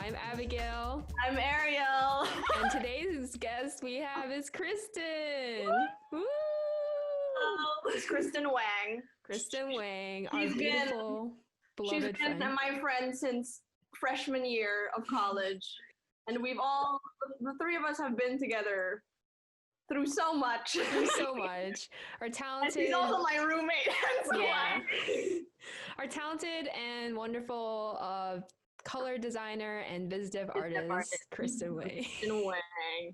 I'm Abigail. I'm Ariel. And today's guest we have is Kristen. Woo! It's Kristen Wang. Kristen Wang, our beautiful, beloved friend. She's been my friend since freshman year of college. And the three of us have been together through so much. Our talented. And she's also my roommate. Yeah. Our talented and wonderful color designer and Visdev artist, Kristen Wang. Kristen Wang.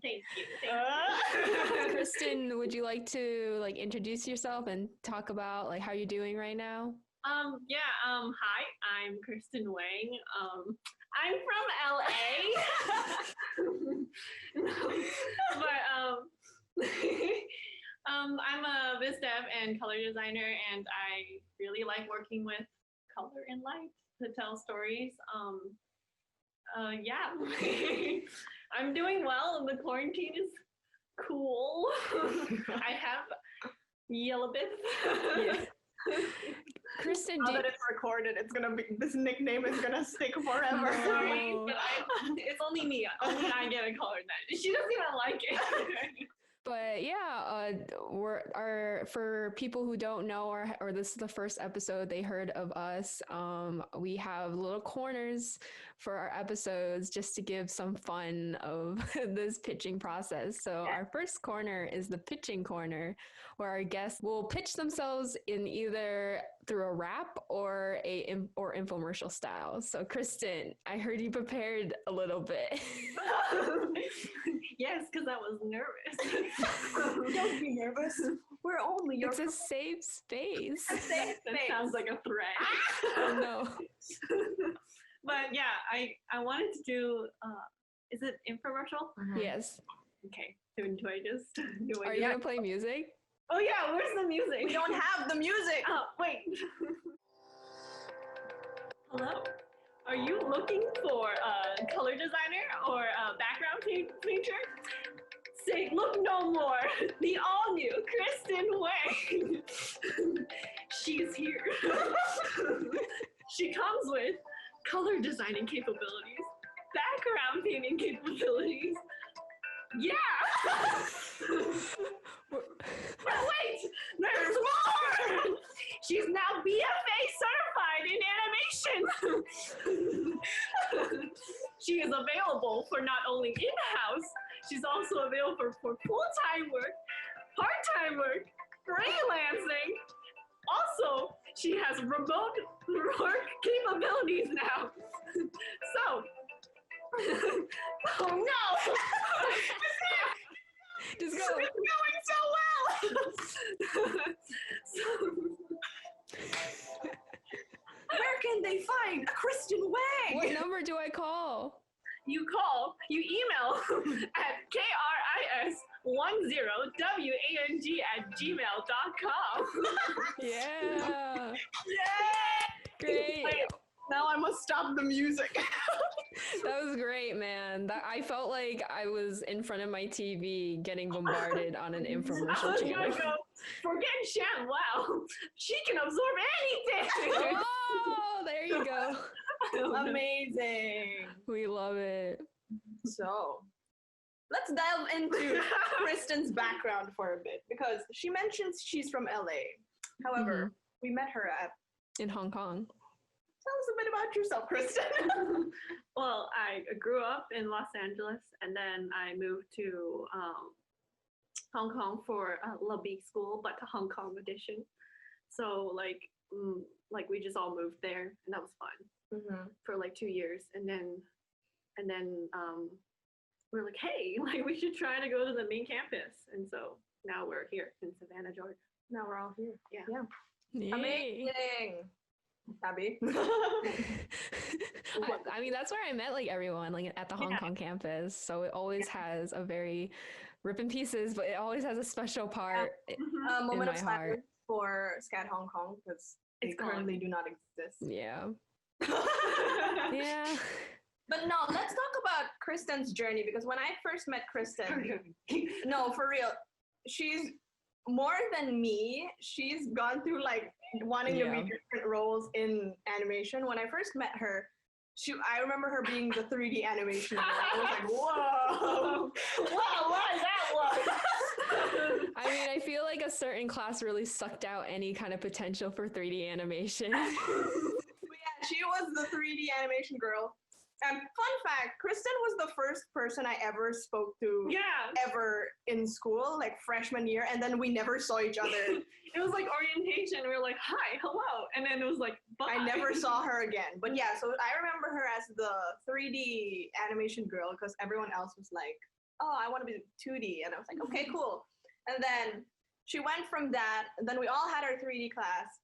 Thank you. Kristen, would you like to introduce yourself and talk about how you're doing right now? Hi, I'm Kristen Wang. I'm from LA. I'm a Visdev and color designer, and I really like working with color and light to tell stories. I'm doing well, and the quarantine is cool. I have yellow bits. Yeah. Kristen, now that it's recorded, this nickname is gonna stick forever. Sorry, but it's only me. Only I get a color night. She doesn't even like it. But yeah, for people who don't know, or this is the first episode they heard of us, we have little corners for our episodes just to give some fun of this pitching process. So our first corner is the pitching corner, where our guests will pitch themselves in either through a rap or infomercial style. So Kristen, I heard you prepared a little bit. Yes, because I was nervous. Don't be nervous. We're only your. It's a safe space. That sounds like a threat. Oh no. But yeah, I wanted to do. Is it infomercial? Yes. Okay. Do I just do? Are you gonna play music? Oh yeah. Where's the music? We don't have the music. Oh wait. Hello. Are you looking for a color designer or a background painter? Say, look no more. The all-new Kristen Wang. She's here. She comes with color designing capabilities, background painting capabilities. Yeah. But wait, there's more. She's now BFA certified in animation. She is available for not only in-house, she's also available for full-time work, part-time work, freelancing. Also, she has remote work capabilities now. So, oh no! Just go. It's going so well! Where can they find a Kristen Wang? What number do I call? You email at kris10wang@gmail.com. Yeah. Yay! Great. Wait, now I must stop the music. That was great, man. I felt like I was in front of my TV getting bombarded on an infomercial channel. Forget Shan. Wow, she can absorb anything. Oh, there you go. Amazing. We love it. So, let's delve into Kristen's background for a bit, because she mentions she's from LA. However, we met her in Hong Kong. Tell us a bit about yourself, Kristen. Well, I grew up in Los Angeles, and then I moved to Hong Kong for La Big School, but to Hong Kong edition. So we just all moved there, and that was fun for 2 years, and then we're like, hey, we should try to go to the main campus, and so now we're here in Savannah, Georgia. Now we're all here. Yeah. Yay. Amazing. Abby. I mean, that's where I met everyone, at the Hong Kong campus. So it always has a very rip in pieces, but it always has a special part A moment in of my silence heart for Scat Hong Kong, because they currently do not exist. Yeah. Yeah. But no, let's talk about Kristen's journey, because when I first met Kristen, no, for real, she's more than me. She's gone through wanting to be different roles in animation. When I first met her, I remember her being the 3D animation. I was like, whoa, Wow, what is that one? I mean, I feel like a certain class really sucked out any kind of potential for 3D animation. But yeah, she was the 3D animation girl. And fun fact, Kristen was the first person I ever spoke to ever in school, like freshman year, and then we never saw each other. It was like orientation. We were like, hi, hello. And then it was like, bye. I never saw her again. But yeah, so I remember her as the 3D animation girl because everyone else was like, oh, I want to be 2D. And I was like, okay, cool. And then she went from that, and then we all had our 3D class.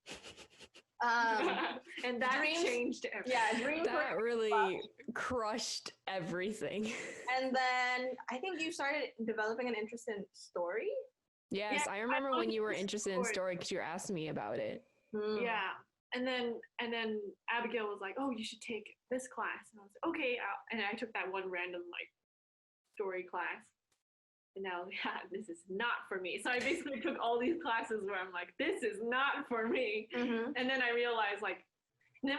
And that changed everything. Yeah, dreams that really crushed everything. And then I think you started developing an interest in story. Yes, Yeah, I remember when you were interested in story. story because you asked me about it. Yeah. And then Abigail was like, oh, you should take this class. And I was like, okay. And I took that one random like story class. And now, this is not for me. So I basically took all these classes where I'm like, this is not for me. Mm-hmm. And then I realized and then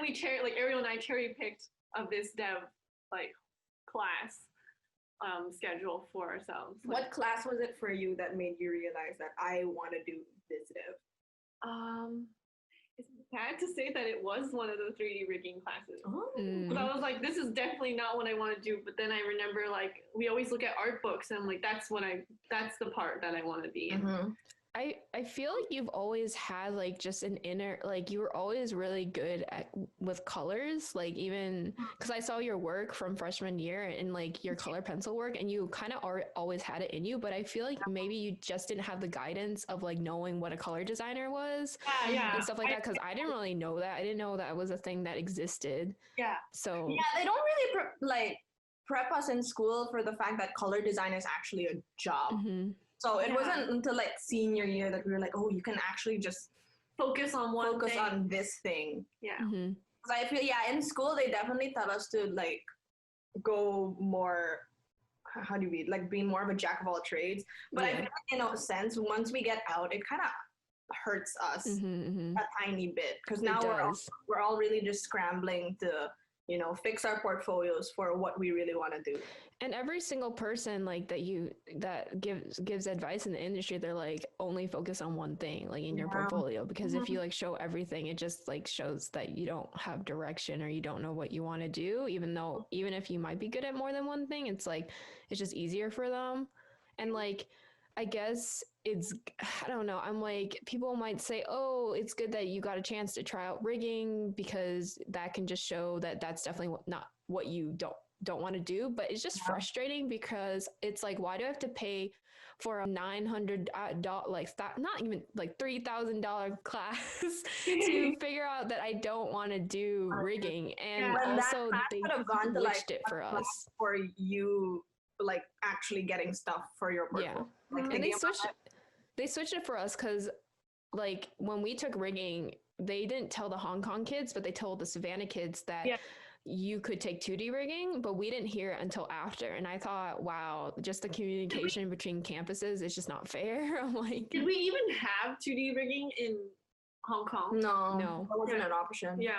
Ariel and I cherry picked a Visdev like class schedule for ourselves. What class was it for you that made you realize that I want to do Visdev? It's bad to say that it was one of the 3D rigging classes. Oh. Because I was like, this is definitely not what I want to do. But then I remember like we always look at art books and I'm like, that's the part that I want to be in. Mm-hmm. I feel like you've always had like just an inner, like you were always really good with colors, like even because I saw your work from freshman year and like your color pencil work, and you kind of always had it in you, but I feel like maybe you just didn't have the guidance of like knowing what a color designer was and stuff like that, because I didn't really know that. I didn't know that was a thing that existed. Yeah. So yeah, they don't really prep us in school for the fact that color design is actually a job. Mm-hmm. So it wasn't until like senior year that we were like, oh, you can actually just focus on on this thing. Yeah. Mm-hmm. Because I feel, in school they definitely tell us to like go more, how do you be, like be more of a jack of all trades. But I feel like in a sense, once we get out, it kind of hurts us a tiny bit, because now we're all really just scrambling to, you know, fix our portfolios for what we really want to do. And every single person like that gives advice in the industry, they're like only focus on one thing, like in your portfolio, because if you like show everything, it just like shows that you don't have direction or you don't know what you want to do, even if you might be good at more than one thing. It's like it's just easier for them. And like I guess I don't know, I'm like, people might say, oh, it's good that you got a chance to try out rigging because that can just show that that's definitely not what you don't want to do. But it's just frustrating because it's like, why do I have to pay for a $900 not even like $3,000 class to figure out that I don't want to do rigging? And also they glitched it for us for you, like actually getting stuff for your portfolio. Like, and they switched it for us because like when we took rigging, they didn't tell the Hong Kong kids, but they told the Savannah kids that you could take 2D rigging, but we didn't hear it until after. And I thought, wow, just the communication between campuses is just not fair. I'm like, did we even have 2D rigging in Hong Kong? No, that wasn't an option. Yeah.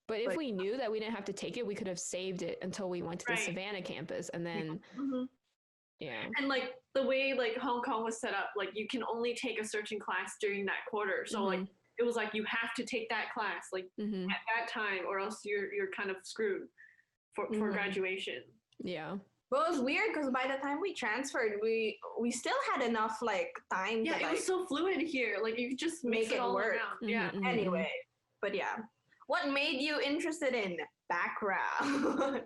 But if we knew that we didn't have to take it, we could have saved it until we went to the Savannah campus. And then, And like the way like Hong Kong was set up, like you can only take a certain class during that quarter. So like it was like you have to take that class like at that time, or else you're kind of screwed for graduation. Yeah. Well, it was weird because by the time we transferred, we still had enough like time. Yeah, to, it was so fluid here. Like you could just make it all work. around. Yeah. Anyway, but yeah, what made you interested in background?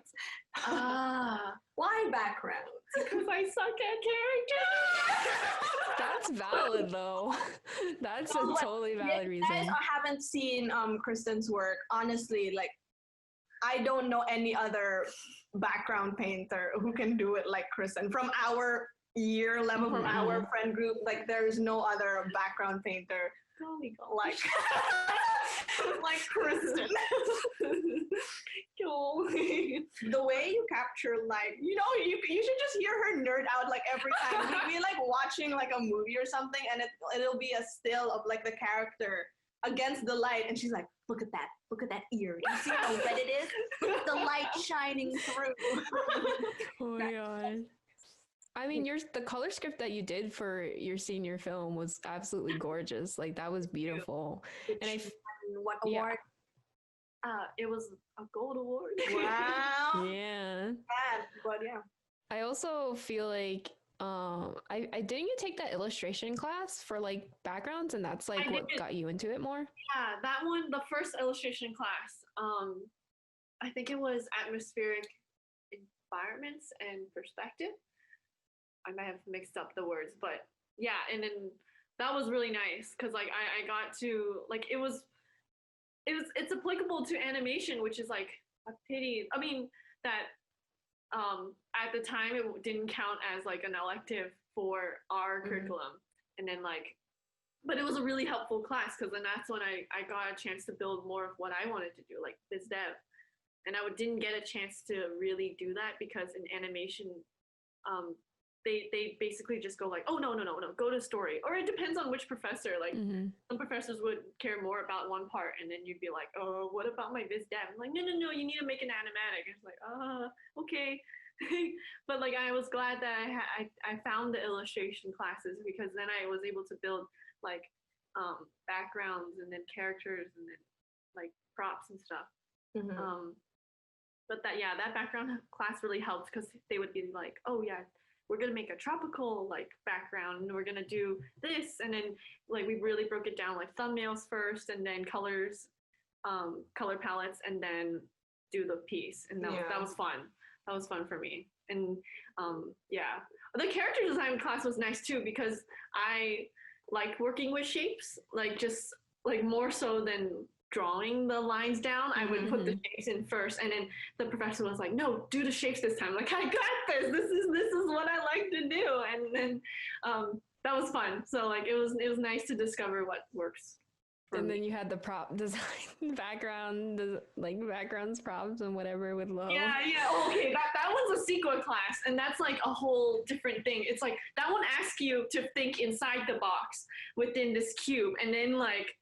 Why background? Because I suck at characters. That's valid though. That's a totally valid reason. If you guys haven't seen Kristen's work, honestly, like I don't know any other background painter who can do it like Kristen. From our year level, from our friend group, like there is no other background painter like like Kristen. The way you capture light, you know, you should just hear her nerd out like every time. We'd be like watching like a movie or something, and it'll be a still of like the character, against the light, and she's like, look at that ear. You see how red it is? The light shining through. Oh my god. I mean, the color script that you did for your senior film was absolutely gorgeous. Like that was beautiful. And what award? It was a gold award. Wow. Yeah. But yeah. I also feel like I didn't you take that illustration class for like backgrounds, and that's like what got you into it more? Yeah, that one, the first illustration class. I think it was atmospheric environments and perspective. I might have mixed up the words, but yeah, and then that was really nice because like I got to like it's applicable to animation, which is like a pity. I mean that at the time it didn't count as like an elective for our curriculum, and then like, but it was a really helpful class because then that's when I got a chance to build more of what I wanted to do, like Visdev, and I didn't get a chance to really do that because in animation, they basically just go like, oh no, go to story, or it depends on which professor. Like some professors would care more about one part, and then you'd be like, oh, what about my Visdev? I'm like, no, you need to make an animatic. It's like, okay. But like I was glad that I found the illustration classes because then I was able to build like backgrounds and then characters and then like props and stuff. But that background class really helped because they would be like, oh yeah, we're going to make a tropical like background and we're going to do this. And then like we really broke it down like thumbnails first and then colors, color palettes, and then do the piece. And that was fun. That was fun for me. And the character design class was nice too because I like working with shapes, like just like more so than drawing the lines down. I would put the shapes in first, and then the professor was like, no, do the shapes this time. I'm like, I got this. This is what I like to do. And then that was fun. So like it was nice to discover what works. And then you had the prop design backgrounds, props, and whatever with Lo. Yeah. Okay, that one's a sequel class, and that's like a whole different thing. It's like that one asks you to think inside the box within this cube, and then like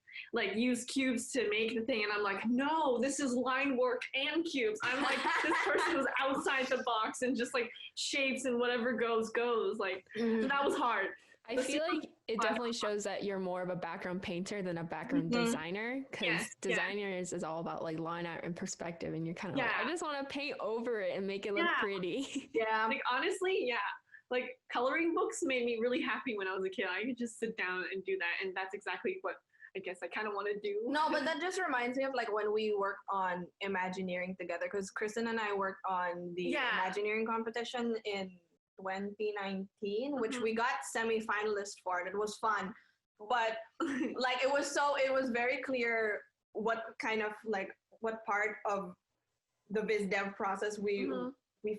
use cubes to make the thing. And I'm like, no, this is line work and cubes. I'm like, this person was outside the box and just like shapes and whatever goes. Like that was hard. I feel like it definitely shows that you're more of a background painter than a background designer, because designers is all about like line art and perspective, and you're kind of like, I just want to paint over it and make it look pretty. Yeah, like honestly, like coloring books made me really happy when I was a kid. I could just sit down and do that, and that's exactly what I guess I kind of want to do. No, but that just reminds me of like when we worked on Imagineering together, because Kristen and I worked on the Imagineering competition in 2019, which we got semi-finalist for, and it was fun. But like it was very clear what kind of like what part of the Visdev process we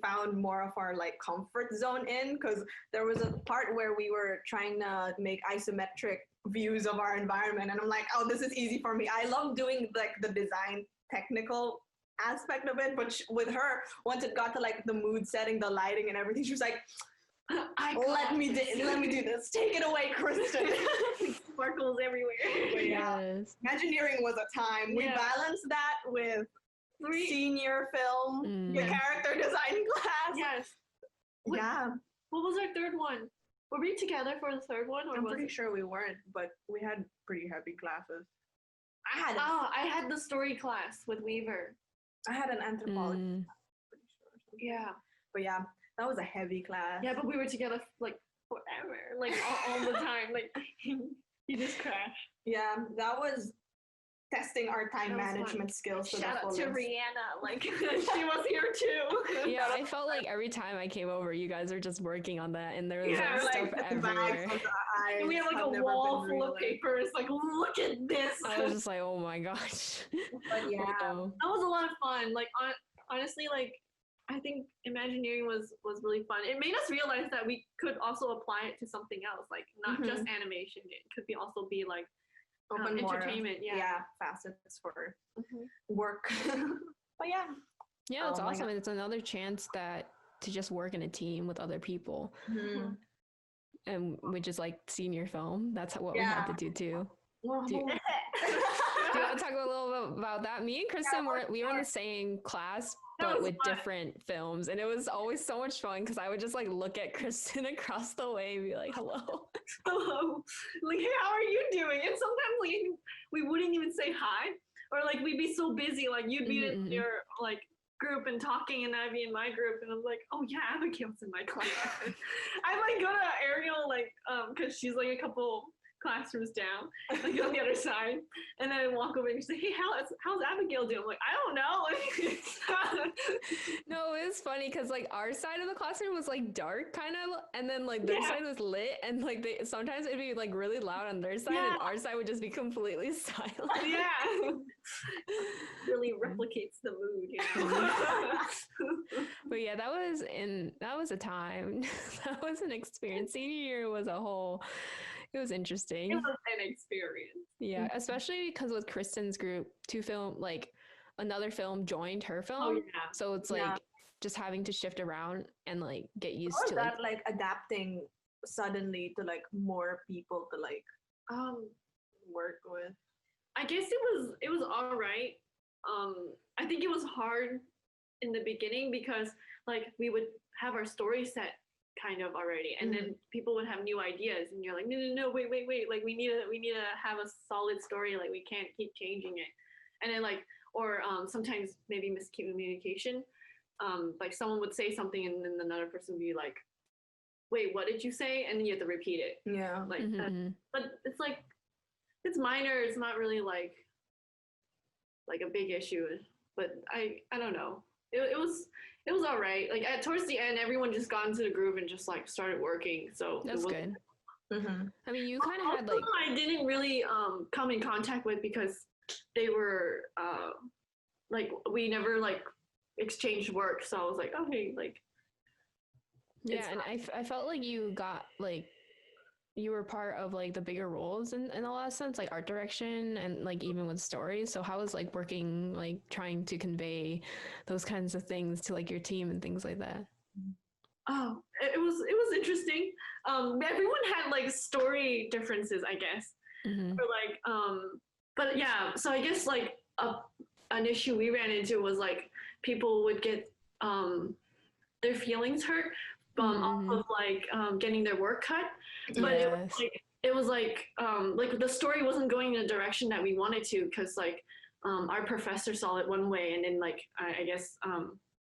found more of our like comfort zone in, because there was a part where we were trying to make isometric views of our environment, and I'm like, oh, this is easy for me. I love doing like the design technical aspect of it, but with her, once it got to like the mood setting, the lighting and everything, she was like, let me do this, take it away, Kristen. Sparkles everywhere. But Imagineering was a time. We balanced that with senior film, the character design class. Yes. What was our third one? Were we together for the third one? Or I'm pretty sure we weren't, but we had pretty heavy classes. I had the story class with Weaver. I had an anthropology class, pretty sure. Yeah. But that was a heavy class. Yeah, but we were together like forever, like all the time. Like you just crashed. Yeah, that was testing our time management skills. Shout out to Rihanna, like she was here too. Yeah, I felt like every time I came over, you guys are just working on that, and there was like stuff everywhere. And we had like a wall full of papers. Like, look at this. I was just like, oh my gosh. But that was a lot of fun. Like honestly, like I think Imagineering was really fun. It made us realize that we could also apply it to something else, like not just animation. It could also be like entertainment. Facets for work. But it's awesome. It's another chance to just work in a team with other people, and which is like senior film. That's what we had to do too. want to talk a little bit about that? Me and Kristen we were in the same class, but with different films, and it was always so much fun because I would just like look at Kristen across the way and be like, "Hello, hello, like, hey, how are you doing?" And sometimes like we wouldn't even say hi, or like we'd be so busy, like you'd be in your like group and talking, and I'd be in my group, and I'm like, "Oh yeah, Abigail's in my class." I like go to Ariel like because she's like a couple classrooms down, like on the other side, and then I walk over and say, "Hey, how's Abigail doing?" I'm like, "I don't know." No, it was funny because like our side of the classroom was like dark kind of, and then like their side was lit, and like sometimes it'd be like really loud on their side, and our side would just be completely silent. Yeah, really replicates the mood, you know. But yeah, that was a time. That was an experience. Senior year was a whole. It was interesting. It was an experience. Yeah, especially because with Kristen's group, another film joined her film. Oh, yeah. So it's like just having to shift around and like get used to that like adapting suddenly to like more people to like work with. I guess it was all right. I think it was hard in the beginning because like we would have our story set kind of already, and then people would have new ideas, and you're like, no, wait, like we need to have a solid story, like we can't keep changing it. And then like, or sometimes maybe miscommunication, like someone would say something and then another person would be like, wait, what did you say? And then you have to repeat it. Like but it's like, it's minor, it's not really like a big issue, but I don't know, it was all right. Like towards the end, everyone just got into the groove and just like started working. So that's good. I mean, you kind of had like I didn't really come in contact with because they were like we never like exchanged work. So I was like, okay, like yeah, and I felt like you got like you were part of like the bigger roles in a lot of sense, like art direction and like even with stories. So how was like working, like trying to convey those kinds of things to like your team and things like that? Oh, it was interesting. Everyone had like story differences, I guess. Or like but yeah, so I guess like an issue we ran into was like people would get their feelings hurt off of like getting their work cut, but it was like the story wasn't going in a direction that we wanted to, because like our professor saw it one way, and then like I guess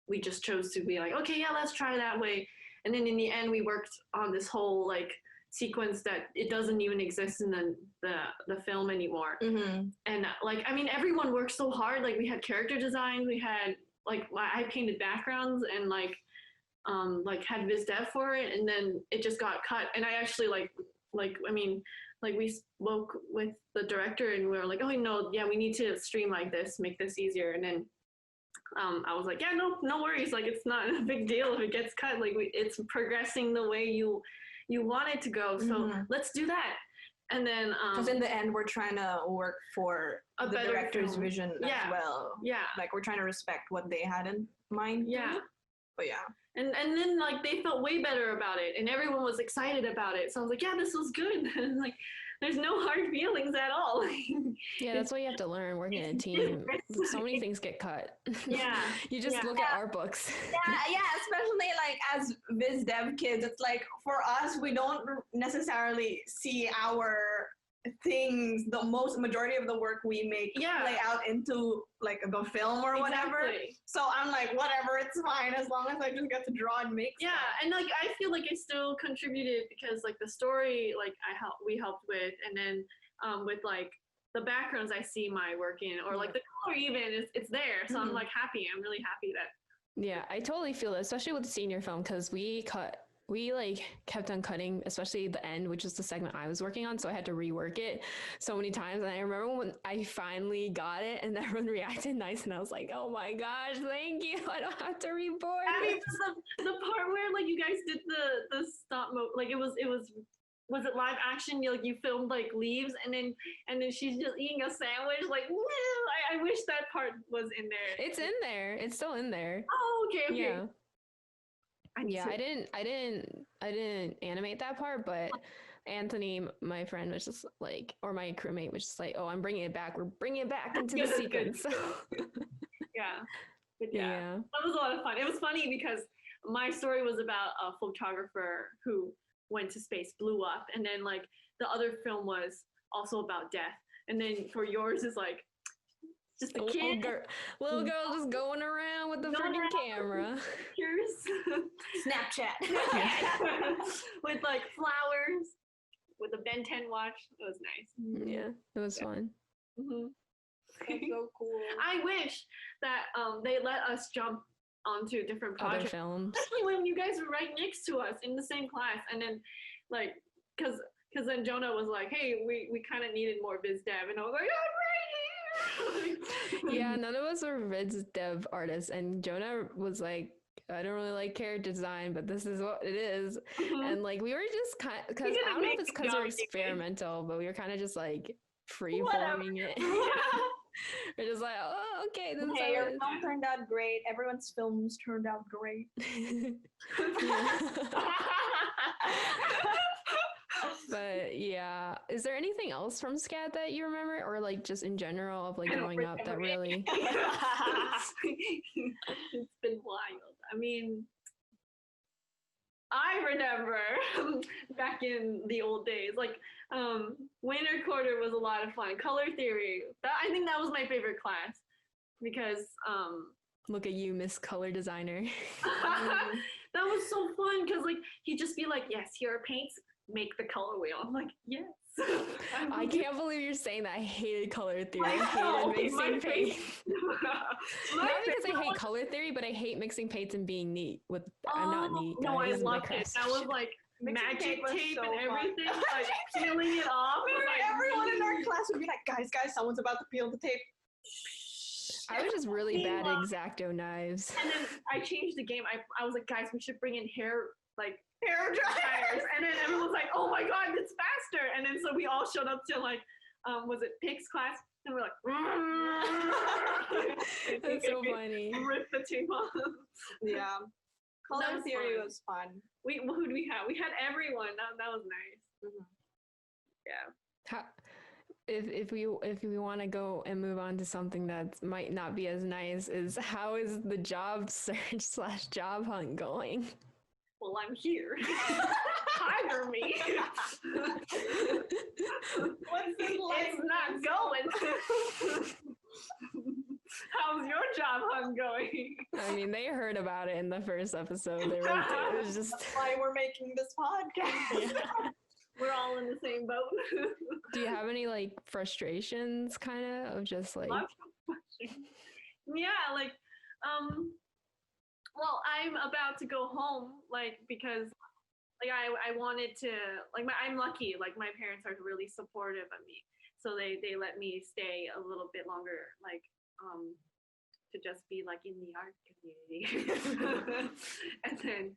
we just chose to be like, okay, yeah, let's try that way. And then in the end we worked on this whole like sequence that it doesn't even exist in the film anymore. And like, I mean, everyone worked so hard. Like we had character design, we had like I painted backgrounds, and like had Visdev for it, and then it just got cut. And I actually like I mean, like we spoke with the director and we were like, oh no, yeah, we need to streamline this, make this easier. And then I was like, yeah, no worries, like it's not a big deal if it gets cut, like it's progressing the way you want it to go, so let's do that. And then because in the end we're trying to work for the director's film vision as well. Like we're trying to respect what they had in mind. But yeah. And then like they felt way better about it, and everyone was excited about it. So I was like, yeah, this was good. And like there's no hard feelings at all. Yeah, that's what you have to learn working in a team. So many things get cut. Yeah. You just look at art books. Yeah, especially like as Visdev kids, it's like for us, we don't necessarily see our things, the majority of the work we make play out into like the film or whatever. So I'm like, whatever, it's fine as long as I just get to draw and make stuff. And like I feel like I still contributed because like the story like we helped with, and then with like the backgrounds I see my work in, or like the color even it's there. So I'm like happy. I'm really happy that I totally feel that, especially with the senior film, because we like kept on cutting, especially the end, which is the segment I was working on. So I had to rework it so many times. And I remember when I finally got it and everyone reacted nice, and I was like, oh my gosh, thank you. I don't have to reboard. I mean, the part where like you guys did the stop mo, like it was it live action? You filmed like leaves, and then she's just eating a sandwich. Like, I wish that part was in there. It's in there. It's still in there. Oh, okay. Yeah. I didn't animate that part, but Anthony, my friend, was just like, or my crewmate was just like, "Oh, I'm bringing it back. We're bringing it back into the sequence." So, yeah, but yeah, that was a lot of fun. It was funny because my story was about a photographer who went to space, blew up, and then like the other film was also about death, and then for yours is like just a kid, little girl just going around with the freaking camera. Snapchat. With like flowers, with a Ben 10 watch. It was nice. Yeah, it was fun. Mm-hmm. That's so cool. I wish that they let us jump onto different projects. Other films. Especially when you guys were right next to us in the same class. And then, like, because then Jonah was like, hey, we kind of needed more Visdev. And I was like, I'm right here. Yeah, none of us are Visdev artists. And Jonah was like, I don't really like character design, but this is what it is. And like, we were just kind of, because I don't know if it's because we're experimental, but we were kind of just like free-forming it. We're just like, oh, okay. This hey, your film turned out great. Everyone's films turned out great. But yeah, is there anything else from SCAD that you remember, or like just in general of like growing up that really? It's been wild. I mean, I remember back in the old days, like winter quarter was a lot of fun. Color theory, I think that was my favorite class because look at you, Miss Color Designer. That was so fun because like he'd just be like, yes, here are paints, make the color wheel. I'm like, yes. I can't believe you're saying that. I hated color theory. I hated mixing paints. Not because I hate color theory, but I hate mixing paints and being neat. I'm not neat. No, I loved it. That was like magic tape and everything, like peeling it off. Everyone in our class would be like, guys, someone's about to peel the tape. I was just really bad at X-Acto knives. And then I changed the game. I was like, guys, we should bring in hair dryers. And then everyone was like, oh my god, it's faster. And then so we all showed up to like, was it Pix class? And we're like, that's so funny. Rip the tape off. Yeah. Color theory was fun. Who do we have? We had everyone. That was nice. Mm-hmm. Yeah. If we want to go and move on to something that might not be as nice, is how is the job search / job hunt going? Well, I'm here. Hire me. What's it like? It's not going. How's your job hunt going? I mean, they heard about it in the first episode. It was just that's why we're making this podcast. Yeah. We're all in the same boat. Do you have any like frustrations, kind of just like? Yeah, like, well, I'm about to go home, like, because, like, I wanted to, like, I'm lucky, like, my parents are really supportive of me, so they let me stay a little bit longer, like, to just be, like, in the art community. And then,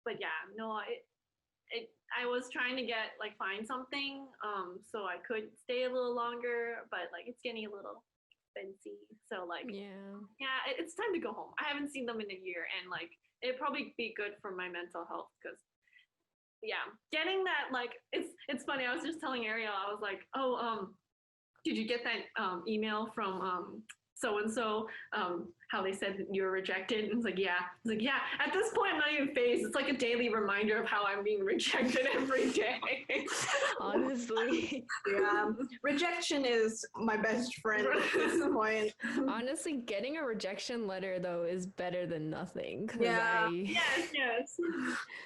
but yeah, no, I was trying to get, like, find something, so I could stay a little longer, but, like, it's getting a little fancy, so like it's time to go home. I haven't seen them in a year, and like it'd probably be good for my mental health because getting that, like, it's funny. I was just telling Ariel, I was like, oh, did you get that email from so and so, how they said that you were rejected? And it's like, yeah. It's like, yeah. At this point, I'm not even phased. It's like a daily reminder of how I'm being rejected every day. Honestly, yeah. Rejection is my best friend at this point. Honestly, getting a rejection letter though is better than nothing. Yeah. Yes.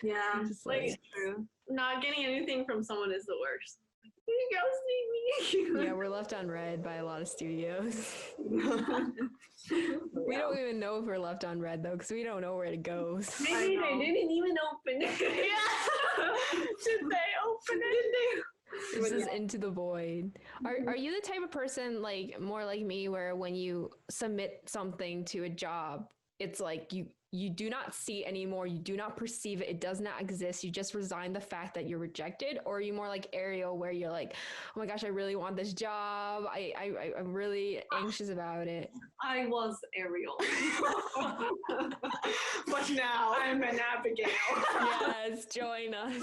Yeah. Just like true. Not getting anything from someone is the worst. You ghosting me. Yeah, we're left on red by a lot of studios. We don't even know if we're left on red though, because we don't know where it goes. Maybe they didn't even open it. Did they open it? It's just into the void. Are you the type of person, like more like me, where when you submit something to a job, it's like you do not see it anymore, you do not perceive it, it does not exist, you just resign the fact that you're rejected? Or are you more like Ariel, where you're like, oh my gosh, I really want this job, I'm really anxious about it? I was Ariel. But now I'm an Abigail. Yes, join us.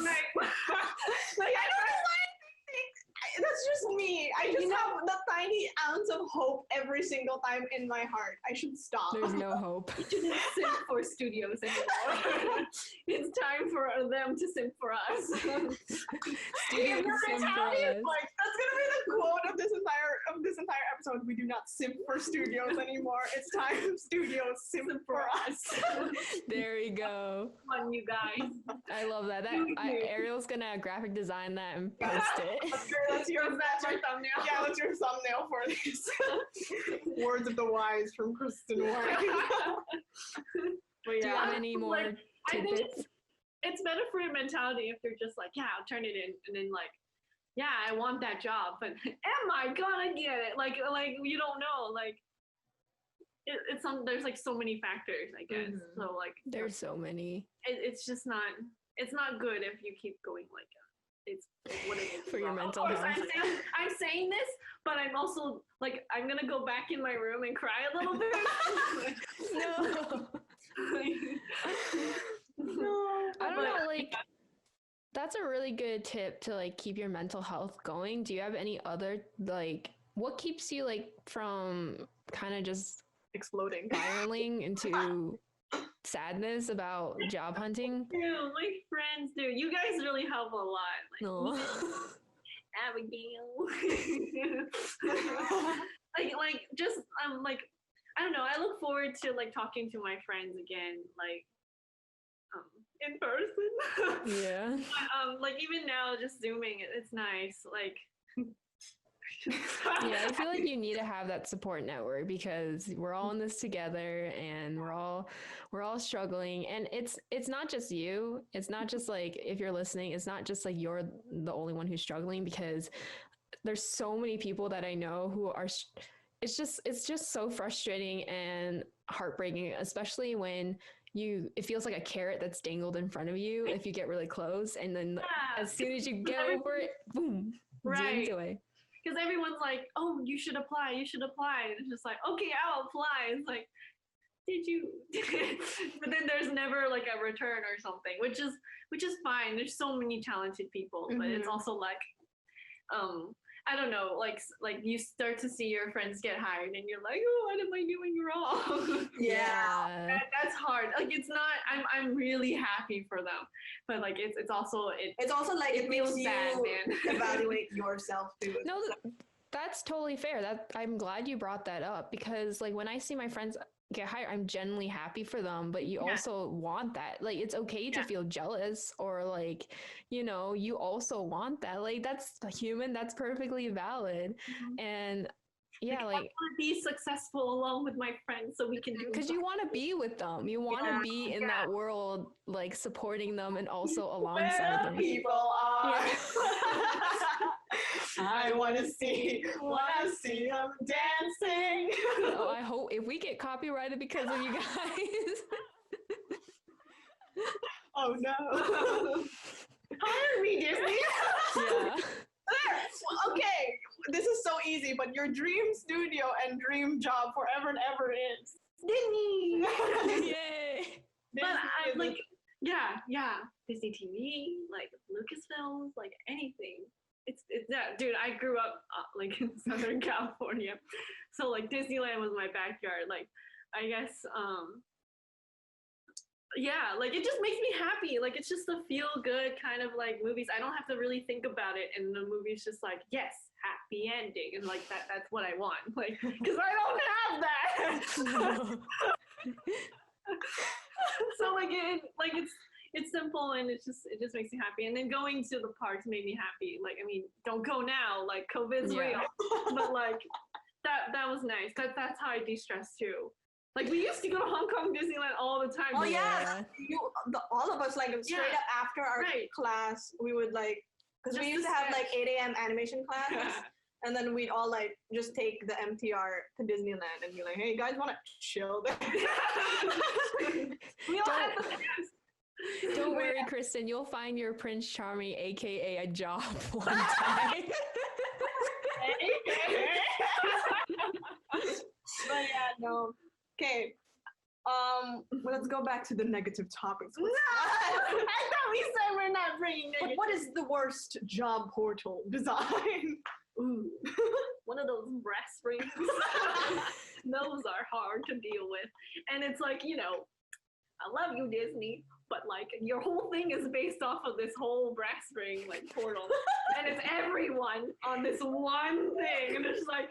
Like I don't think that's just me. I just have the tiny ounce of hope every single time in my heart. I should stop. There's no hope. we shouldn't simp for studios anymore. It's time for them to simp for us. Studios Your simp for mentality is us. like, that's gonna be the quote of this entire episode. We do not simp for studios anymore. It's time studios simp for us. There we go. Fun, you guys. I love that. Ariel's gonna graphic design that and post it. That's your thumbnail. Yeah, that's your thumbnail for this. Words of the wise from Kristen Wang. But Do you have any more I think tidbits? it's better for your mentality if you're just like, yeah, I'll turn it in, and then like, yeah, I want that job, but am I gonna get it? Like you don't know. Like it's there's like so many factors, I guess. Mm-hmm. So like There's so many. it's just not. It's not good if you keep going like. It's what it is For your mental Of course, health. I'm saying this, but I'm also like I'm gonna go back in my room and cry a little bit. No. No. I don't know, like that's a really good tip to like keep your mental health going. Do you have any other, like, what keeps you like from kind of just Exploding. spiraling into sadness about job hunting? Dude, my friends, dude, you guys really help a lot. Like, No. Abigail. like just like I don't know. I look forward to like talking to my friends again, like in person. Yeah. But, like even now, just zooming, it's nice. Like. Yeah, I feel like you need to have that support network because we're all in this together and we're all struggling, and it's not just you. It's not just like, if you're listening, it's not just like you're the only one who's struggling, because there's so many people that I know who are it's just so frustrating and heartbreaking, especially when it feels like a carrot that's dangled in front of you if you get really close, and then as soon as you get over it, boom, zoomed away. Because everyone's like, oh, you should apply. And it's just like, okay, I'll apply. It's like, did you? But then there's never like a return or something, which is fine. There's so many talented people, but it's also like, I don't know, like you start to see your friends get hired and you're like, oh, what am I doing wrong? Yeah. That's hard. Like it's not, I'm really happy for them, but like it's also like it feels makes bad, you man. evaluate yourself too. No, that's totally fair. I'm glad you brought that up, because like when I see my friends get hired, I'm genuinely happy for them, but you also want that. Like it's okay to feel jealous, or like, you also want that. Like that's human, that's perfectly valid. And yeah, like I want to be successful along with my friends so we can do, because you want to be with them, you want to be in that world, like supporting them and also alongside them. People are. I want to see them dancing. Oh, I hope if we get copyrighted because of you guys. Oh no. hire me, Disney. Yeah. Okay, this is so easy, but your dream studio and dream job forever and ever is Disney. Yay. But I'm like, yeah, Disney TV, like Lucasfilms, like anything. It's that, dude. I grew up like in Southern California, so like Disneyland was my backyard. Like, I guess, yeah, like it just makes me happy. Like it's just a feel good kind of like movies. I don't have to really think about it, and the movie's just like, yes, happy ending, and like that's what I want. Like, because I don't have that. So like it's simple, and it just makes me happy. And then going to the parks made me happy. Like, I mean, don't go now, like COVID's real, but like that was nice. That's how I de-stress too. Like we used to go to Hong Kong Disneyland all the time. Oh yeah, all of us, like straight up after our class, we would like, because we used to have like 8 a.m. animation class. And then we'd all like just take the MTR to Disneyland and be like, hey, guys want to chill there? We all had the pass. Don't worry, Kristen. You'll find your Prince Charming, aka a job one time. But yeah, no. Okay. Let's go back to the negative topics. No, I thought we said we're not bringing But negative. what is the worst job portal design? Ooh, one of those breast rings. Those are hard to deal with. And it's like, you know, I love you, Disney, but like your whole thing is based off of this whole breast ring like portal. And it's everyone on this one thing. And it's like,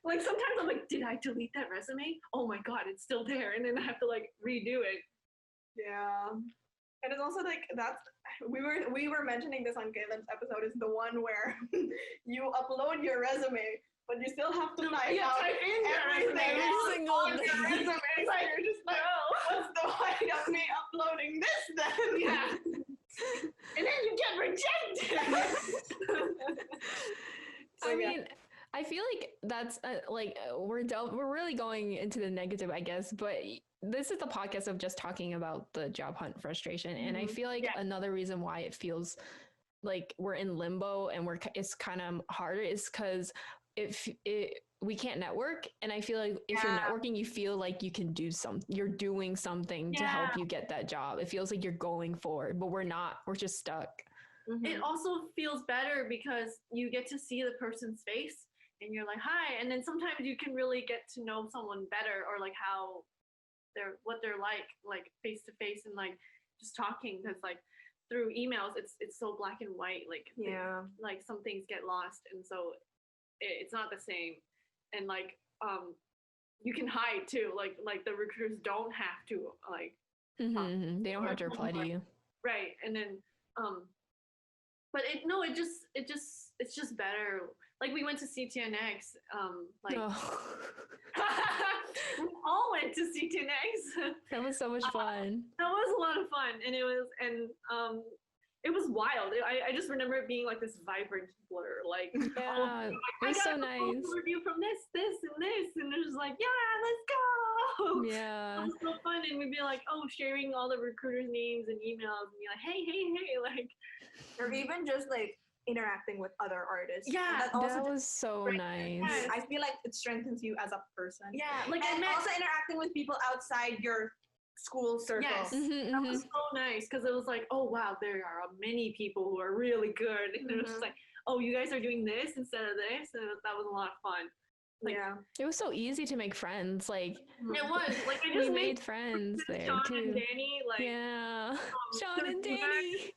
like sometimes I'm like, did I delete that resume? Oh my God, it's still there. And then I have to like redo it. Yeah. And it's also like we were mentioning this on Caitlin's episode, is the one where you upload your resume, but you still have to type out type in everything every single on thing. your resume. It's like, you're just like, what's the point of me uploading this then? Yeah. And then you get rejected. So, I yeah. mean, I feel like that's like we're really going into the negative, I guess, but this is the podcast of just talking about the job hunt frustration. And I feel like another reason why it feels like we're in limbo and it's kind of harder is because we can't network. And I feel like if you're networking, you feel like you can do you're doing something to help you get that job. It feels like you're going forward, but we're not, we're just stuck. It also feels better because you get to see the person's face and you're like, hi. And then sometimes you can really get to know someone better, or like what they're like face to face, and like just talking, because like through emails it's so black and white, like like some things get lost, and so it's not the same. And like you can hide too, like the recruiters don't have to like They don't have to reply to you, right? And then but it's just better. Like we went to CTNX, like we all went to CTNX. that was so much fun. That was a lot of fun, and it was wild. I just remember it being like this vibrant blur, like it was so nice. Review from this, and this, and it was like, let's go. Yeah, It was so fun, and we'd be like, sharing all the recruiters' names and emails, and be like, hey, like, or even just like interacting with other artists. Yeah, that was so nice. I feel like it strengthens you as a person. Yeah, like and also interacting with people outside your school circle. Yes, that was so nice, because it was like, oh wow, there are many people who are really good, and it was just like, oh, you guys are doing this instead of this, and that was a lot of fun. Like, it was so easy to make friends. Like it was like I just made friends there Sean too. and Danny, like Sean and Danny.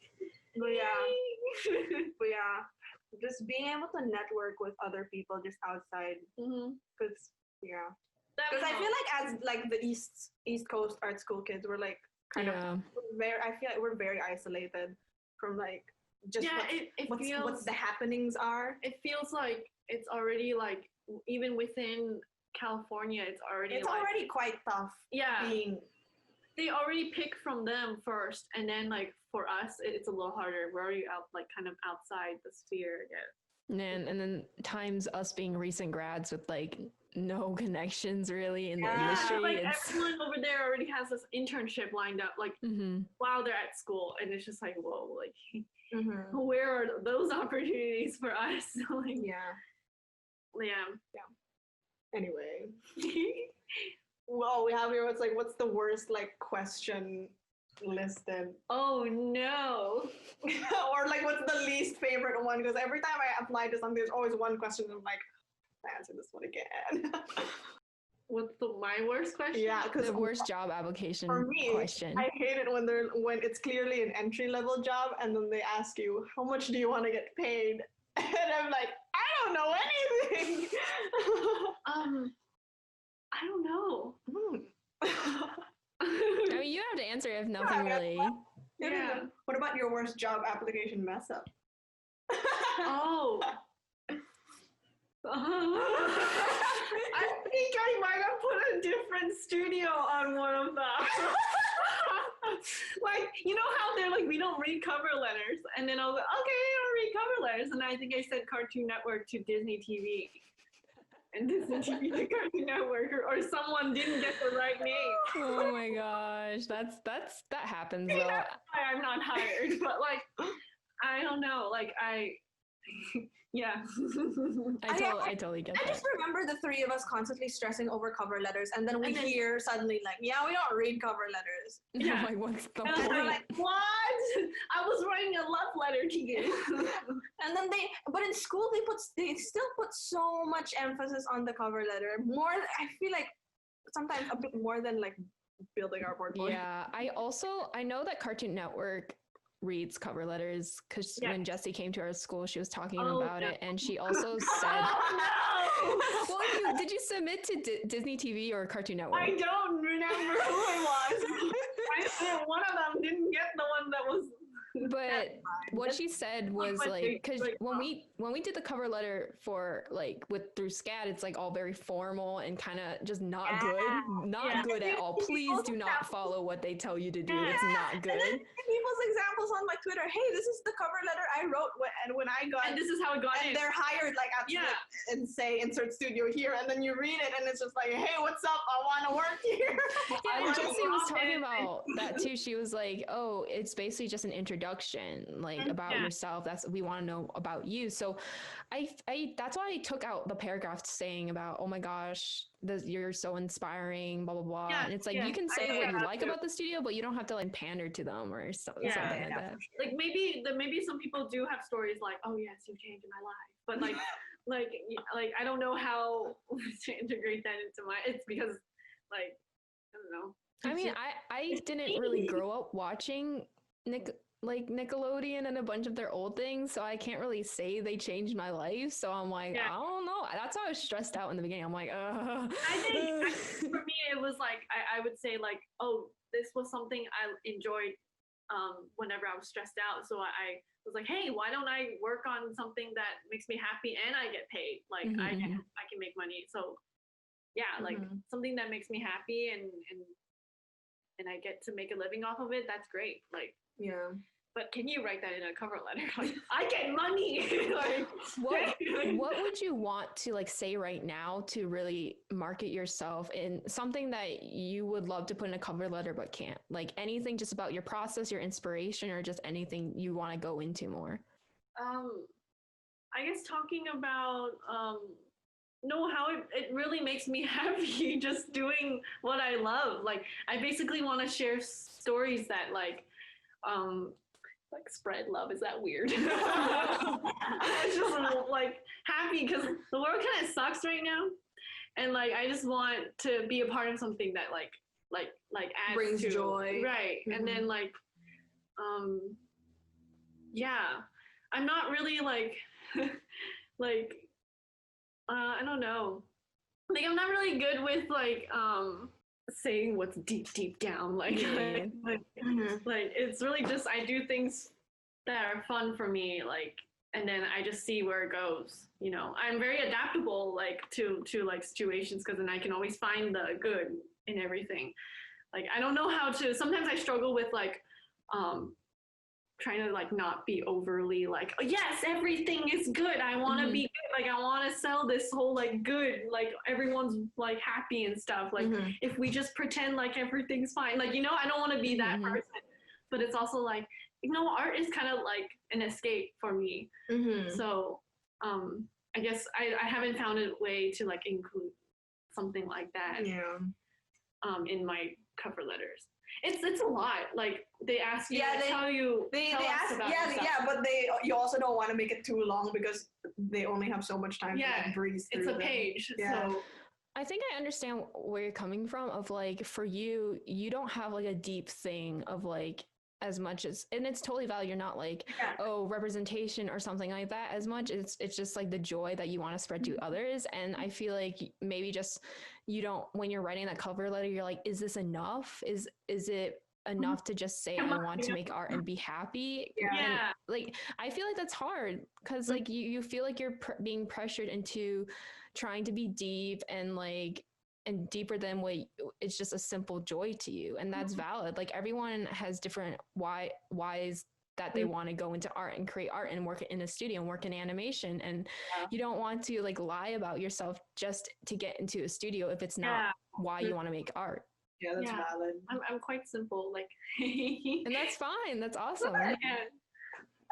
But yeah, just being able to network with other people just outside, because I feel like as like the East Coast art school kids, we're like kind of I feel like we're very isolated from like just what the happenings are. It feels like it's already like, even within California, it's already quite tough. Yeah, they already pick from them first, and then like for us, it's a little harder. We're already out, like kind of outside the sphere again. And then times us being recent grads with like no connections really in the industry. Like everyone over there already has this internship lined up, like while they're at school, and it's just like, whoa, like where are those opportunities for us? Like, Anyway, well, we have here what's the worst like question listed? Oh no. Or like what's the least favorite one? Because every time I apply to something, there's always one question I'm like, I answer this one again. What's my worst question? Yeah, because the worst job application for me, question. I hate it when it's clearly an entry level job and then they ask you, how much do you want to get paid? And I'm like, I don't know anything. I don't know. I mean, you have to answer if nothing really. Yeah. What about your worst job application mess up? Oh. I think I might have put a different studio on one of them. Like, you know how they're like, we don't read cover letters, and then I was like, okay, I don't read cover letters, and I think I said Cartoon Network to Disney TV. And Disney TV to Cartoon Network, or someone didn't get the right name. Oh my gosh, that happens though. That's why I'm not hired, but like, I don't know, like yeah. I totally get that. I just remember the three of us constantly stressing over cover letters, and then we hear suddenly like, yeah, we don't read cover letters. Yeah. Like, what's the And point? I'm like, what? I was writing a love letter to you. And then but in school they still put so much emphasis on the cover letter. More, I feel like sometimes a bit more than like building our portfolio. Yeah, I know that Cartoon Network reads cover letters because when Jessie came to our school, she was talking about it, and she also said, "Oh no!" Well, did you submit to Disney TV or Cartoon Network? I don't remember who it was. I said one of them didn't get the one that was. But what she said was like, because when we did the cover letter for like through SCAD, it's like all very formal and kind of just not good at all. Please do not follow what they tell you to do. It's not good. And then people's examples on my Twitter. Hey, this is the cover letter I wrote when I got. And this is how it got in. And they're hired like at and say insert studio here, and then you read it, and it's just like, hey, what's up? I want to work here. Yeah, and Jessie was talking about that too. She was like, oh, it's basically just an introduction, like about yourself. We want to know about you. So I that's why I took out the paragraph saying about, oh my gosh, you're so inspiring, blah blah blah. And it's like, you can say what you like about the studio, but you don't have to like pander to them or something like that. Like maybe some people do have stories like, oh yes, you changed my life, but like like I don't know how to integrate that into it's because like I don't know. I mean, I didn't really grow up watching Nickelodeon and a bunch of their old things, so I can't really say they changed my life. So I'm like, I don't know. That's why I was stressed out in the beginning. I'm like, I think for me it was like I would say like, oh, this was something I enjoyed whenever I was stressed out. So I was like, hey, why don't I work on something that makes me happy and I get paid? Like I can make money. So yeah, like something that makes me happy and I get to make a living off of it. That's great. Like But can you write that in a cover letter? Like, I get money. Like, what would you want to like say right now to really market yourself in something that you would love to put in a cover letter but can't? Like anything just about your process, your inspiration, or just anything you want to go into more? I guess talking about how it really makes me happy just doing what I love. Like I basically want to share stories that like spread love. Is that weird? I'm just like happy because the world kind of sucks right now, and like I just want to be a part of something that like adds brings joy, right? And then like I'm not really like like I don't know, like I'm not really good with like saying what's deep down, like it's really just I do things that are fun for me, like, and then I just see where it goes. You know, I'm very adaptable, like to like situations, because then I can always find the good in everything. Like I don't know how to. Sometimes I struggle with like trying to like not be overly like, oh, yes, everything is good. I want to be good. Like I want to sell this whole like good, like everyone's like happy and stuff. Like if we just pretend like everything's fine, like, you know, I don't want to be that person. But it's also like, you know, art is kind of like an escape for me. So I guess I haven't found a way to like include something like that in my cover letters. It's a lot. Like they ask you, they tell you, they ask about but you also don't want to make it too long because they only have so much time to like breeze through. It's a page. So I think I understand where you're coming from. Of like, for you, you don't have like a deep thing of like as much as, and it's totally valid. You're not like, oh, representation or something like that as much. It's just like the joy that you want to spread to others. And I feel like maybe just you don't, when you're writing that cover letter, you're like, is this enough? Is it enough to just say I want to make art and be happy? And, like I feel like that's hard because like you feel like you're being pressured into trying to be deep and like and deeper than what it's just a simple joy to you, and that's valid. Like everyone has different whys that they want to go into art and create art and work in a studio and work in animation. And you don't want to like lie about yourself just to get into a studio if it's not why you want to make art. Yeah, that's valid. I'm quite simple, like and that's fine. That's awesome.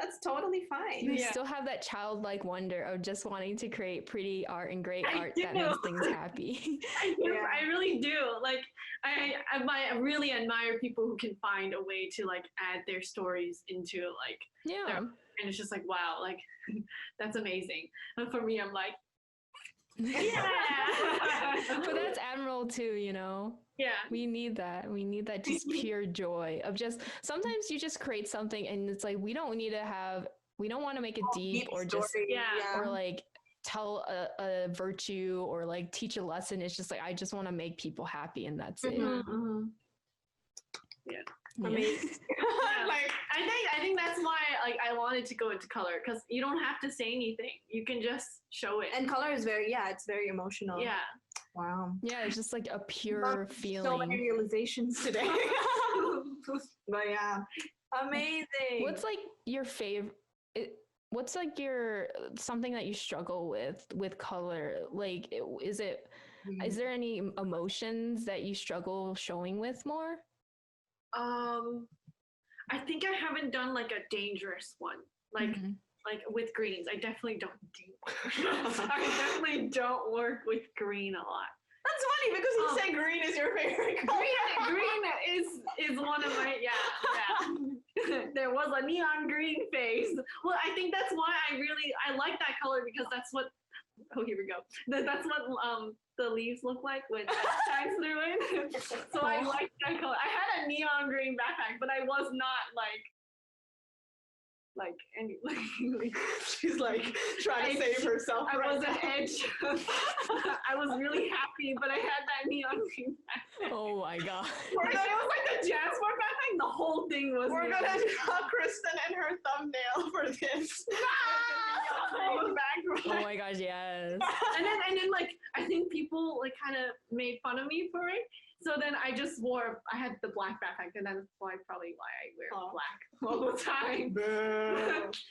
That's totally fine. You still have that childlike wonder of just wanting to create pretty art and great art that makes things happy. I do. I really do. Like I really admire people who can find a way to like add their stories into like their, and it's just like wow, like that's amazing. And for me, I'm like, but that's admirable too, you know. Yeah, we need that just pure joy of just sometimes you just create something and it's like we don't want to make it deep or just or like tell a virtue or like teach a lesson. It's just like I just want to make people happy and that's it. Amazing. Like I think that's why like I wanted to go into color, because you don't have to say anything, you can just show it. And color is it's very emotional. Wow. Yeah, it's just like a pure feeling. So many realizations today. But amazing. What's like your favorite? What's like your something that you struggle with color? Like, is there any emotions that you struggle showing with more? I think I haven't done like a dangerous one, like like with greens. I definitely don't do. I definitely don't work with green a lot. That's funny because you say green is your favorite color. Green is one of my There was a neon green phase. Well, I think that's why I like that color, because that's what. Oh, here we go. That's what the leaves look like when it shines through it. So I like that color. I had a neon green backpack, but I was not she's like trying to save herself. I was an edge. I was really happy, but I had that neon green backpack. Oh my god. It was like the JanSport backpack. The whole thing was. We're gonna draw Kristen and her thumbnail for this. Oh my gosh, yes. And then like I think people like kind of made fun of me for it. So then I had the black backpack, and that's probably why I wear black all the time.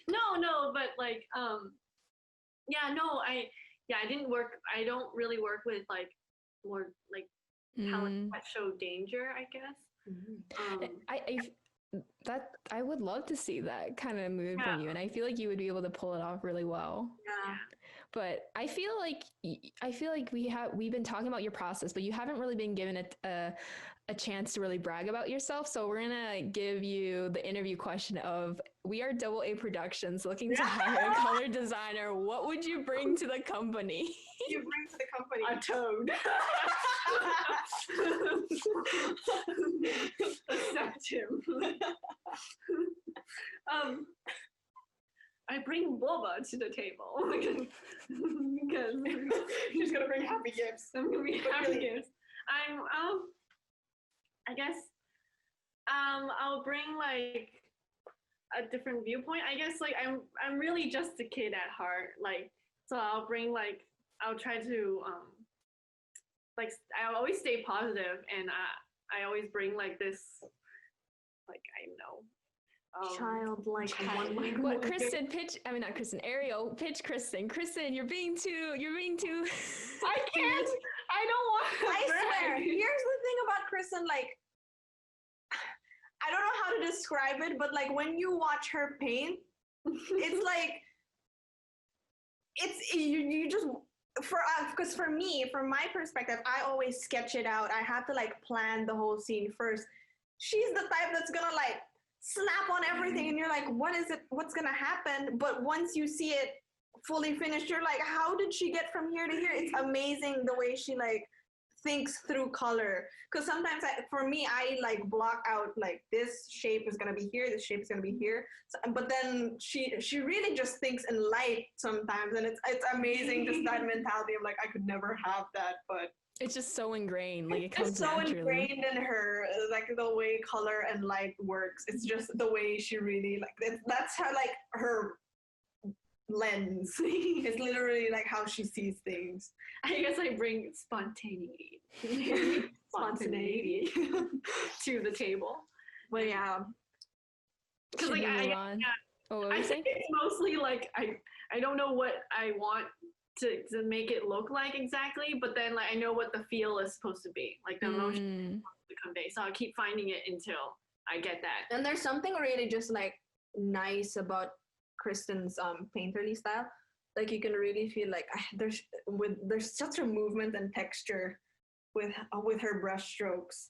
No, but like I don't really work with like more like talent that show danger, I guess. I would love to see that kind of mood from you, and I feel like you would be able to pull it off really well. Yeah. But I feel like we've been talking about your process, but you haven't really been given a chance to really brag about yourself. So we're gonna give you the interview question of: we are Double A Productions looking to hire a color designer. What would you bring to the company? You bring to the company a toad. Accept him. I bring boba to the table because she's gonna bring happy gifts. I'm gonna bring happy gifts. I guess I'll bring like a different viewpoint. I guess like I'm really just a kid at heart. Like so I'll try to like I always stay positive, and I always bring like this like I know. Childlike one. What Kristen pitch? I mean, not Kristen. Ariel pitch Kristen. Kristen, you're being too. I can't. I don't want. I swear. Here's the thing about Kristen. Like, I don't know how to describe it, but like when you watch her paint, it's like you just because for me, from my perspective, I always sketch it out. I have to like plan the whole scene first. She's the type that's gonna like slap on everything and you're like, what's gonna happen? But once you see it fully finished, you're like, how did she get from here to here? It's amazing the way she like thinks through color, because sometimes for me I like block out like this shape is gonna be here, this shape is gonna be here, but then she really just thinks in light sometimes, and it's amazing just that mentality of like I could never have that, but it's just so ingrained. Like it comes it's so naturally. Ingrained in her, like the way color and light works. It's just the way she really like. That's how like her lens. It's literally like how she sees things. I guess I bring spontaneity. Spontaneity to the table. But yeah. because Should like we move on? yeah, Oh, what were I you think saying? it's mostly like I don't know what I want to make it look like exactly, but then like I know what the feel is supposed to be, like the emotion to convey. So I'll keep finding it until I get that. And there's something really just like nice about Kristen's painterly style. Like you can really feel like there's such a movement and texture with her brush strokes.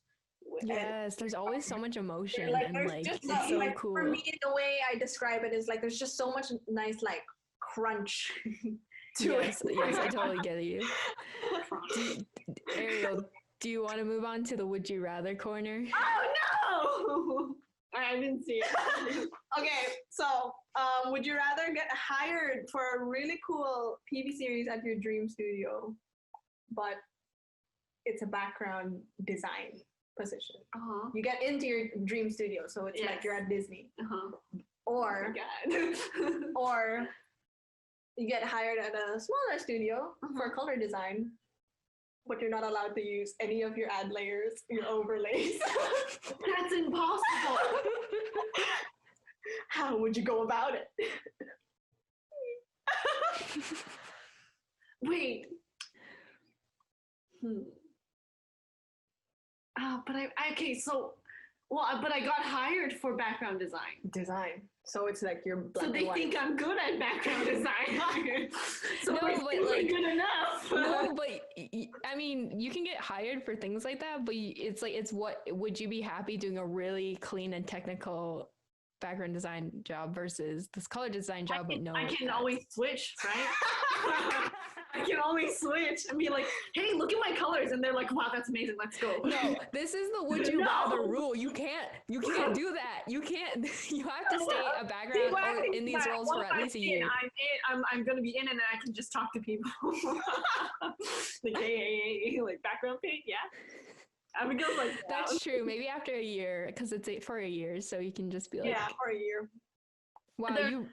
Yes, there's always so much emotion Like and there's like just it's so like cool. for me the way I describe it is like there's just so much nice like crunch to Yes, it. yes, I totally get you. Ariel, do you want to move on to the would you rather corner? Oh no! I didn't see it. Okay, so would you rather get hired for a really cool TV series at your dream studio, but it's a background design position? Uh-huh. You get into your dream studio, so it's like you're at Disney. Uh-huh. Or Oh or you get hired at a smaller studio for color design, but you're not allowed to use any of your ad layers, your overlays. That's impossible. How would you go about it? Wait. But okay, so but I got hired for background design. Design. So it's like you're black So they and white. think I'm good at background design. So No, my but, skills like, are good enough. No, but I mean, you can get hired for things like that, but it's like it's what would you be happy doing a really clean and technical background design job versus this color design job? But no, I can always switch, right? I can always switch and be like, "Hey, look at my colors," and they're like, "Wow, that's amazing. Let's go." No, this is the would you No. rather rule. You can't do that. You can't. You have to stay a background or in these roles for at least a year. I'm gonna be in, and then I can just talk to people. Like, hey, like background paint, yeah. Abigail's like, That's true. Maybe after a year, because it's for a year, so you can just be like, Yeah, for a year. wow, you.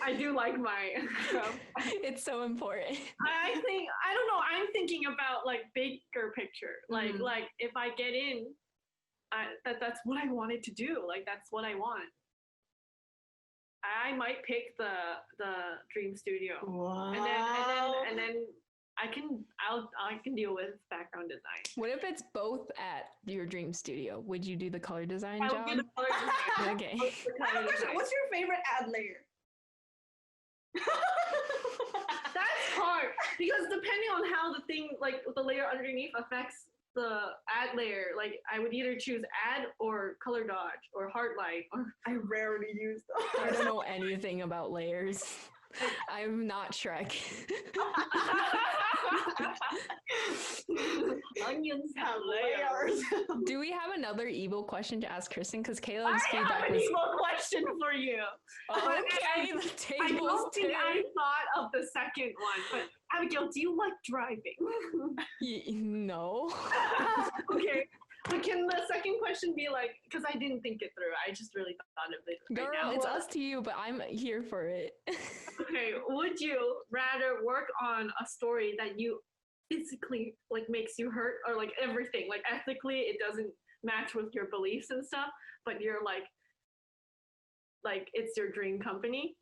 I do like my. It's so important. I don't know. I'm thinking about like bigger picture. Like if I get in, that's what I wanted to do. Like that's what I want. I might pick the dream studio, Wow. and then I can deal with background design. What if it's both at your dream studio? Would you do the color design I job? would do the color design. Okay. I have a question. What's your favorite ad layer? That's hard because depending on how the thing, like the layer underneath, affects the ad layer. Like I would either choose ad or color dodge or heart light. Or I rarely use those. I don't know anything about layers. I'm not Shrek. Onions have layers. Do we have another evil question to ask Kristen? Because Caleb's I have feedback an was evil question for you. okay. The I table's don't think I turned. thought of the second one, but Abigail, do you like driving? No. Okay. But can the second question be like, because I didn't think it through. I just really thought of it right Girl, now. it's us to you, but I'm here for it. Okay, would you rather work on a story that you physically like makes you hurt, or like everything, like ethically it doesn't match with your beliefs and stuff, but you're like it's your dream company?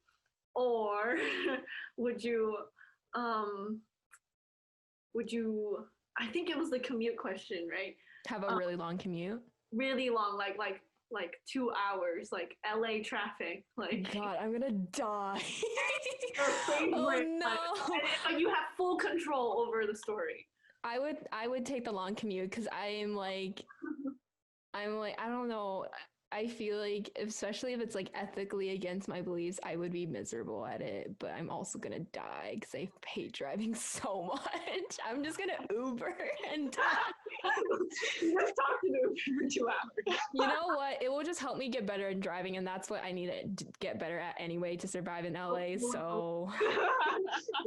Or would you I think it was the commute question, right? Have a really long commute. Really long, like 2 hours, like LA traffic, like God, I'm gonna die. your favorite, Oh no. and you have full control over the story. I would take the long commute because I'm like I don't know. I feel like, especially if it's like ethically against my beliefs, I would be miserable at it. But I'm also gonna die because I hate driving so much. I'm just gonna Uber and die. Let's talk to Uber for 2 hours. You know what? It will just help me get better at driving, and that's what I need to get better at anyway to survive in LA. So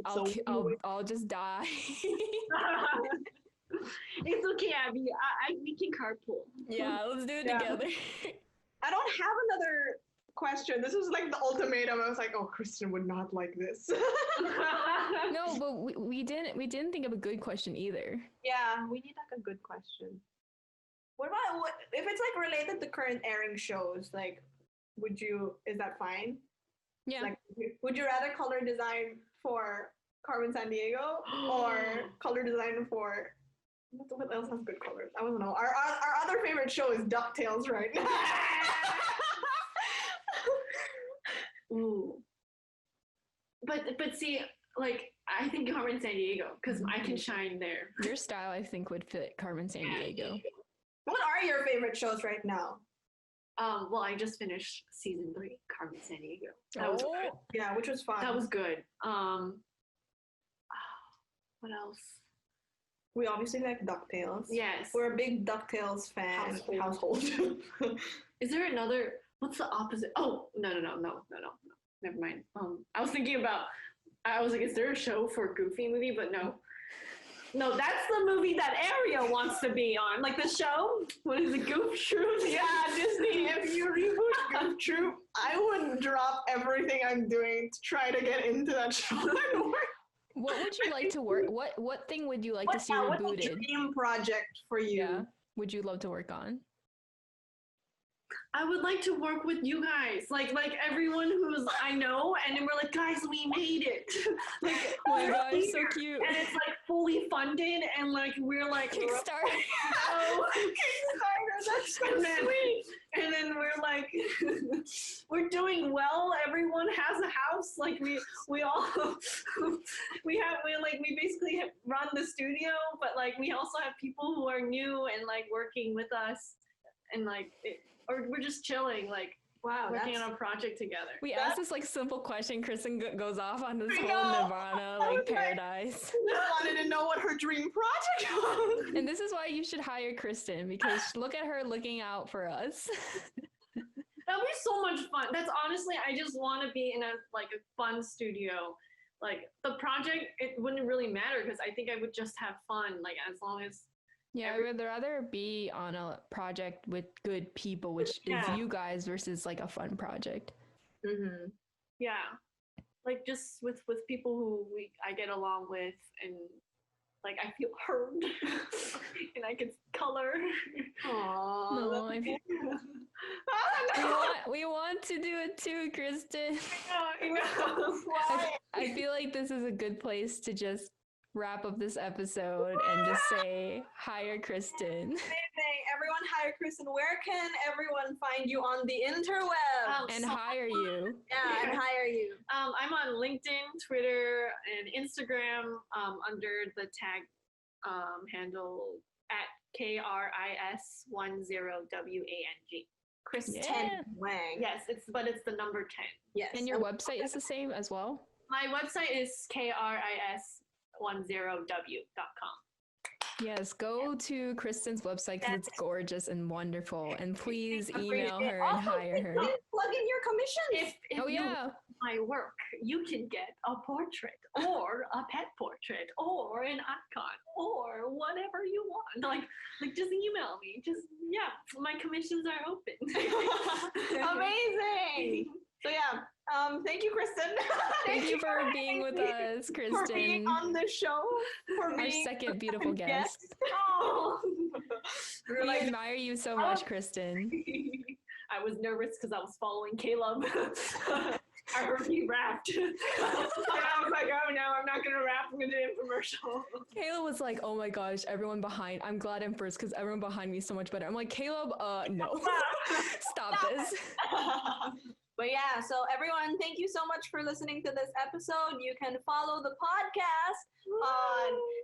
I'll just die. It's okay, Abby. We can carpool. Yeah, let's do it together. I don't have another question. This was like the ultimatum. I was like, oh, Kristen would not like this. No, but we didn't think of a good question either. Yeah, we need like a good question. What if it's like related to current airing shows? Like, is that fine? Yeah. Like, would you rather color design for Carmen Sandiego or color design for what else has good colors? I don't know. Our other favorite show is DuckTales right now. Ooh. But see, like I think Carmen Sandiego because I can shine there. Your style, I think, would fit Carmen Sandiego. What are your favorite shows right now? Well, I just finished season 3, Carmen Sandiego. That was good. Yeah, which was fun. That was good. What else? We obviously like DuckTales. Yes. We're a big DuckTales fan household. Is there another? What's the opposite? Oh, no. Never mind. I was thinking about. I was like, is there a show for Goofy movie? But no. No, that's the movie that Ariel wants to be on. Like the show? What is it, Goof Troop? Yeah, Disney, if you reboot Goof Troop, I would drop everything I'm doing to try to get into that show. What would you like to work? What thing would you like to see rebooted? What's a dream project for you? Yeah. Would you love to work on? I would like to work with you guys, like everyone who's I know, and then we're like, guys, we made it. Like, oh my god, so cute. And it's like fully funded, and like we're like Kickstarter. Kickstarter, that's so sweet. And then we're like, we're doing well. Everyone has a house. Like we all we basically run the studio, but like we also have people who are new and like working with us, and like. Or we're just chilling, like working on a project together. We asked this like simple question. Kristen goes off on this whole Nirvana like paradise. I wanted to know what her dream project was. And this is why you should hire Kristen, because look at her looking out for us. That'd be so much fun. That's honestly, I just want to be in a fun studio. Like the project, it wouldn't really matter because I think I would just have fun. Like as long as. Yeah, I would rather be on a project with good people, which is you guys, versus like a fun project. Mm-hmm. Yeah, like just with people who I get along with, and like I feel heard, and I can color. Aww, we want to do it too, Kristen. I know. Why? I feel like this is a good place to just wrap up this episode and just say hire Kristen. Amazing. Everyone hire Kristen. Where can everyone find you on the interweb? And hire you. Yeah, and hire you. I'm on LinkedIn, Twitter, and Instagram under the tag handle at KRIS10WANG. Kristen Wang. Yes, it's the number 10. Yes. And your website is the same as well? My website is KRIS10W.com. Yes, go to Kristen's website because it's gorgeous and wonderful. And please email her and hire her. Plug in your commissions. If you my work, you can get a portrait or a pet portrait or an icon or whatever you want. Like just email me. My commissions are open. Amazing. So thank you, Kristen. Thank you for being with us, Kristen. For being on the show. For our second beautiful guest. Oh. We admire you so much, Kristen. I was nervous because I was following Caleb. I heard he rapped. And I was like, oh no, I'm not going to rap. I'm going to do infomercial. Caleb was like, oh my gosh, everyone behind. I'm glad I'm first because everyone behind me is so much better. I'm like, Caleb, no. Stop this. But so everyone, thank you so much for listening to this episode. You can follow the podcast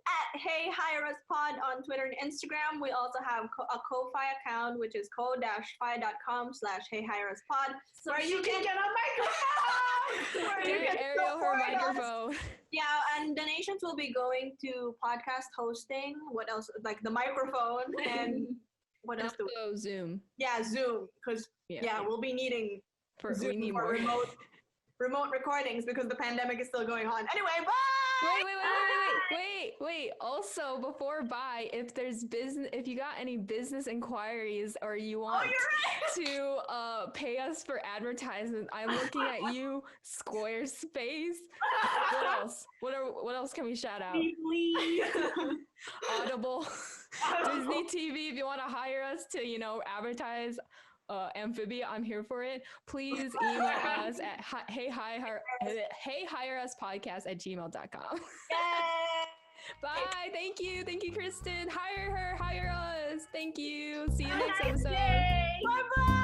at Hey Hire Us Pod on Twitter and Instagram. We also have a Ko-Fi account, which is ko-fi.com/Hey Hire Us Pod, where you can get a microphone. Get Ariel her microphone. Yeah, and donations will be going to podcast hosting. What else? Like the microphone and what else? Zoom. Yeah, Zoom, because we'll be needing. We need more remote recordings because the pandemic is still going on. Anyway, bye. Wait. Also, before bye, if you got any business inquiries or you want to pay us for advertisement, I'm looking at you, Squarespace. What else? What else can we shout out? Audible, Disney TV. If you want to hire us to, advertise amphibia, I'm here for it. Please email us at heyhireuspodcast@gmail.com. Bye. Thank you, Kristen. Hire her. Hire us. Thank you. See you next episode. Bye bye.